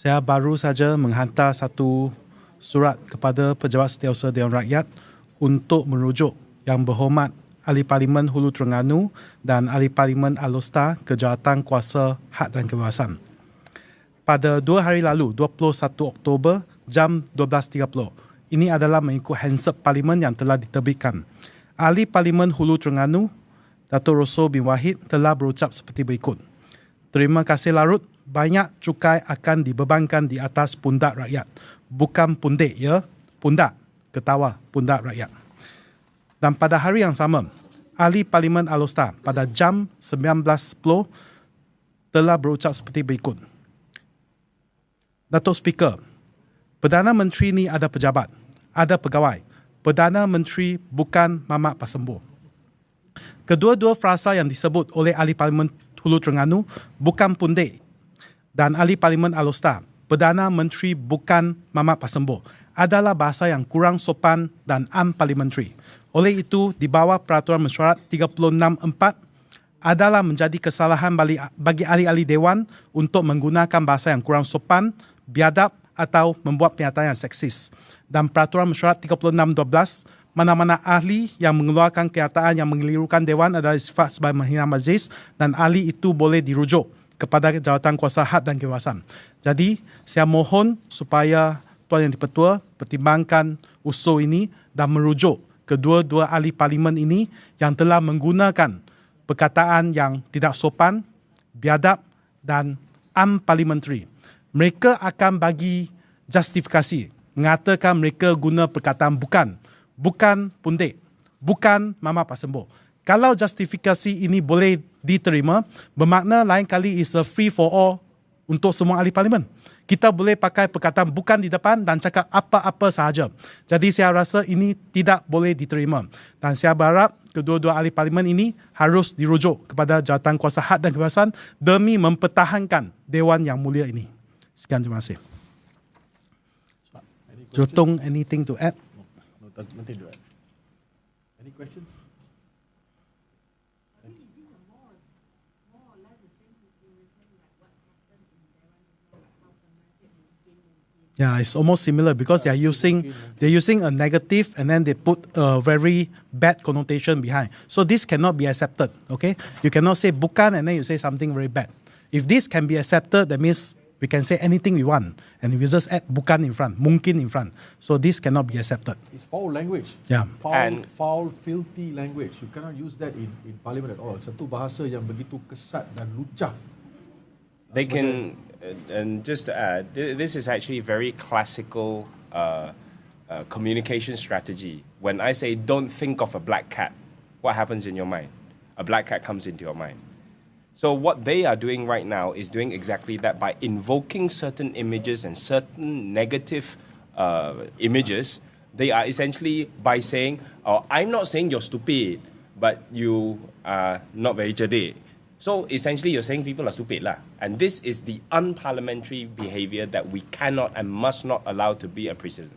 Saya baru saja menghantar satu surat kepada Pejabat Setiausaha Dewan Rakyat untuk merujuk Yang Berhormat Ahli Parlimen Hulu Terengganu dan Ahli Parlimen Alor ke Jawatan Kuasa Hak dan Kebebasan. Pada 2 hari lalu, 21 Oktober, jam 12.30. Ini adalah mengikut Hansard Parlimen yang telah diterbitkan. Ahli Parlimen Hulu Terengganu, Dato' Rosso bin Wahid telah berucap seperti berikut. Terima kasih larut, banyak cukai akan dibebankan di atas pundak rakyat. Bukan pundik ya, pundak, ketawa, pundak rakyat. Dan pada hari yang sama, Ahli Parlimen Alor pada jam 19.10 telah berucap seperti berikut. Datuk Speaker, Perdana Menteri ni ada pejabat, ada pegawai. Perdana Menteri bukan Mamat Pasembo. Kedua-dua frasa yang disebut oleh Ahli Parlimen Hulu Terengganu bukan pundik dan Ahli Parlimen Alor Perdana Menteri bukan Mamat Pasembo adalah bahasa yang kurang sopan dan unparliamentary. Oleh itu, di bawah Peraturan Mesyuarat 36(4) adalah menjadi kesalahan bagi ahli-ahli Dewan untuk menggunakan bahasa yang kurang sopan, biadab atau membuat pernyataan yang seksis. Dan Peraturan Mesyuarat 36(12), mana-mana ahli yang mengeluarkan kenyataan yang mengelirukan Dewan adalah sifat sebagai menghina majlis dan ahli itu boleh dirujuk kepada Jawatan Kuasa Hak dan Kebebasan. Jadi, saya mohon supaya Tuan Yang Di-Pertua pertimbangkan usul ini dan merujuk kedua-dua ahli parlimen ini yang telah menggunakan perkataan yang tidak sopan, biadab dan unparliamentary. Mereka akan bagi justifikasi, mengatakan mereka guna perkataan bukan pundik, bukan Mamat Pasembo. Kalau justifikasi ini boleh diterima, bermakna lain kali is a free for all untuk semua ahli parlimen. Kita boleh pakai perkataan bukan di depan dan cakap apa-apa sahaja. Jadi saya rasa ini tidak boleh diterima. Dan saya berharap kedua-dua ahli parlimen ini harus dirujuk kepada Jawatan Kuasa Hak dan Kebebasan demi mempertahankan Dewan yang mulia ini. Sekian, terima kasih. Jotong, anything to add? No, nothing to add. Any questions? Yeah, it's almost similar because they're using a negative and then they put a very bad connotation behind. So this cannot be accepted. Okay, you cannot say bukan and then you say something very bad. If this can be accepted, that means we can say anything we want, and we just add bukan in front, mungkin in front. So this cannot be accepted. It's foul language. Yeah. Foul, filthy language. You cannot use that in parliament at all. Satu bahasa yang begitu kesat dan lucah. They can, and just to add, this is actually very classical communication strategy. When I say don't think of a black cat, what happens in your mind? A black cat comes into your mind. So what they are doing right now is doing exactly that by invoking certain images and certain negative images. They are essentially by saying, oh, I'm not saying you're stupid, but you are not very cerdik. So essentially you're saying people are stupid lah. And this is the unparliamentary behavior that we cannot and must not allow to be a precedent.